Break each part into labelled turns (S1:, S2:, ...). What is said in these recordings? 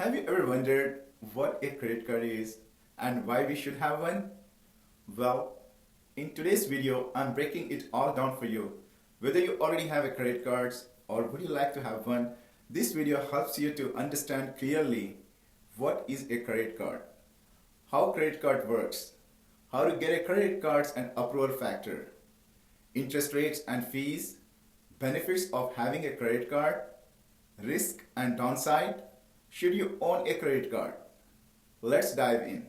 S1: Have you ever wondered what a credit card is and why we should have one? Well, in today's video, I'm breaking it all down for you. Whether you already have a credit card or would you like to have one, this video helps you to understand clearly what is a credit card, how credit card works, how to get a credit card and approval factor, interest rates and fees, benefits of having a credit card, risk and downside. Should you own a credit card? Let's dive in.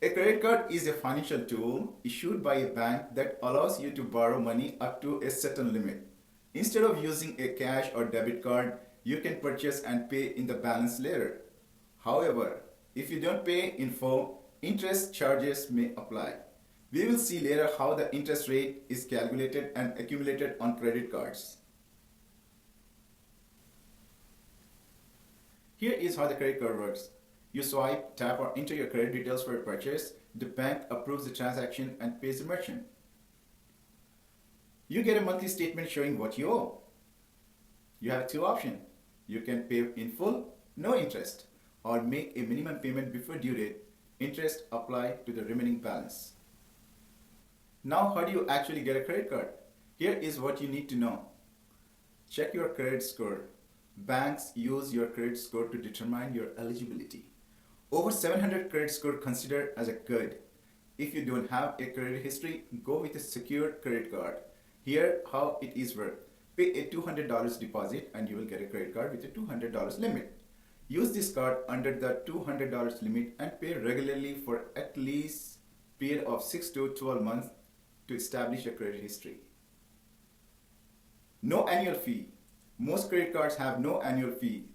S1: A credit card is a financial tool issued by a bank that allows you to borrow money up to a certain limit. Instead of using a cash or debit card, you can purchase and pay in the balance later. However, if you don't pay in full, interest charges may apply. We will see later how the interest rate is calculated and accumulated on credit cards. Here is how the credit card works. You swipe, tap, or enter your credit details for a purchase. The bank approves the transaction and pays the merchant. You get a monthly statement showing what you owe. You have two options. You can pay in full, no interest, or make a minimum payment before due date. Interest apply to the remaining balance. Now, how do you actually get a credit card? Here is what you need to know. Check your credit score. Banks use your credit score to determine your eligibility. Over 700 credit score considered as a good. If you don't have a credit history, go with a secured credit card. Here how it is worked. Pay a $200 deposit and you will get a credit card with a $200 limit. Use this card under the $200 limit and pay regularly for at least period of 6 to 12 months to establish a credit history. No annual fee. Most credit cards have no annual fee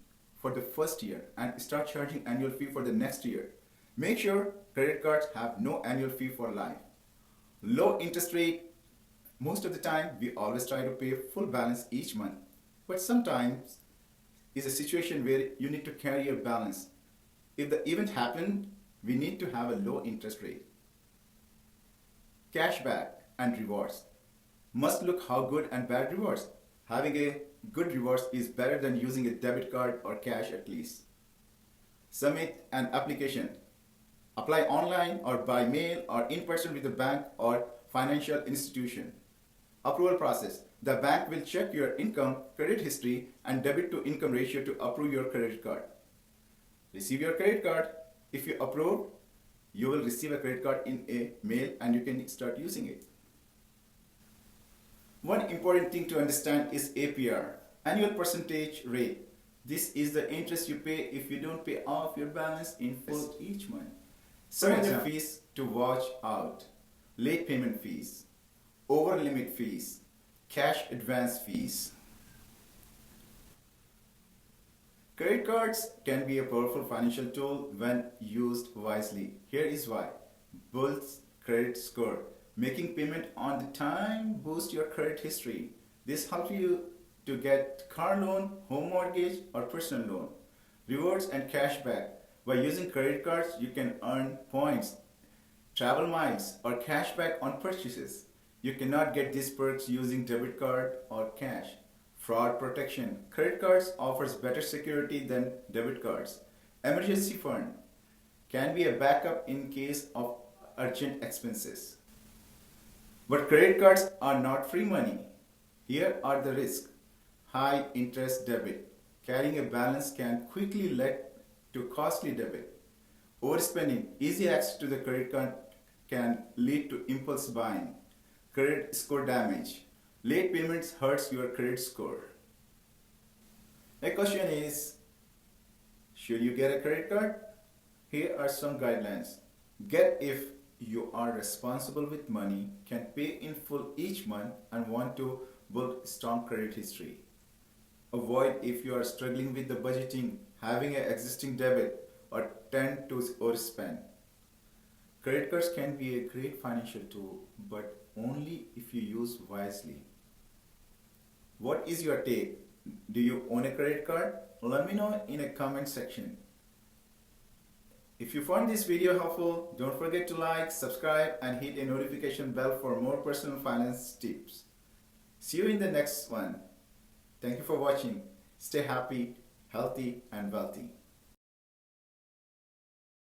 S1: for the first year and start charging annual fee for the next year. Make sure credit cards have no annual fee for life. Low interest rate. Most of the time, we always try to pay full balance each month. But sometimes is a situation where you need to carry a balance. If the event happened, we need to have a low interest rate. Cashback and rewards. Must look how good and bad rewards. Having a good rewards is better than using a debit card or cash at least. Submit an application. Apply online or by mail or in person with the bank or financial institution. Approval process. The bank will check your income, credit history, and debit to income ratio to approve your credit card. Receive your credit card. If you approve, you will receive a credit card in a mail and you can start using it. One important thing to understand is APR, annual percentage rate. This is the interest you pay if you don't pay off your balance in full each month. Some of the fees to watch out: late payment fees, over limit fees, cash advance fees. Credit cards can be a powerful financial tool when used wisely. Here is why. Builds credit score. Making payment on the time boosts your credit history. This helps you to get car loan, home mortgage, or personal loan. Rewards and cashback. By using credit cards, you can earn points, travel miles, or cashback on purchases. You cannot get these perks using debit card or cash. Fraud protection. Credit cards offers better security than debit cards. Emergency fund can be a backup in case of urgent expenses. But credit cards are not free money. Here are the risks. High interest debit. Carrying a balance can quickly lead to costly debit. Overspending. Easy access to the credit card can lead to impulse buying. Credit score damage. Late payments hurts your credit score. The question is, should you get a credit card? Here are some guidelines. Get if you are responsible with money, can pay in full each month, and want to build strong credit history. Avoid if you are struggling with the budgeting, having an existing debit, or tend to overspend. Credit cards can be a great financial tool, but only if you use wisely. What is your take? Do you own a credit card? Let me know in a comment section. If you found this video helpful, don't forget to like, subscribe, and hit a notification bell for more personal finance tips. See you in the next one. Thank you for watching. Stay happy, healthy, and wealthy.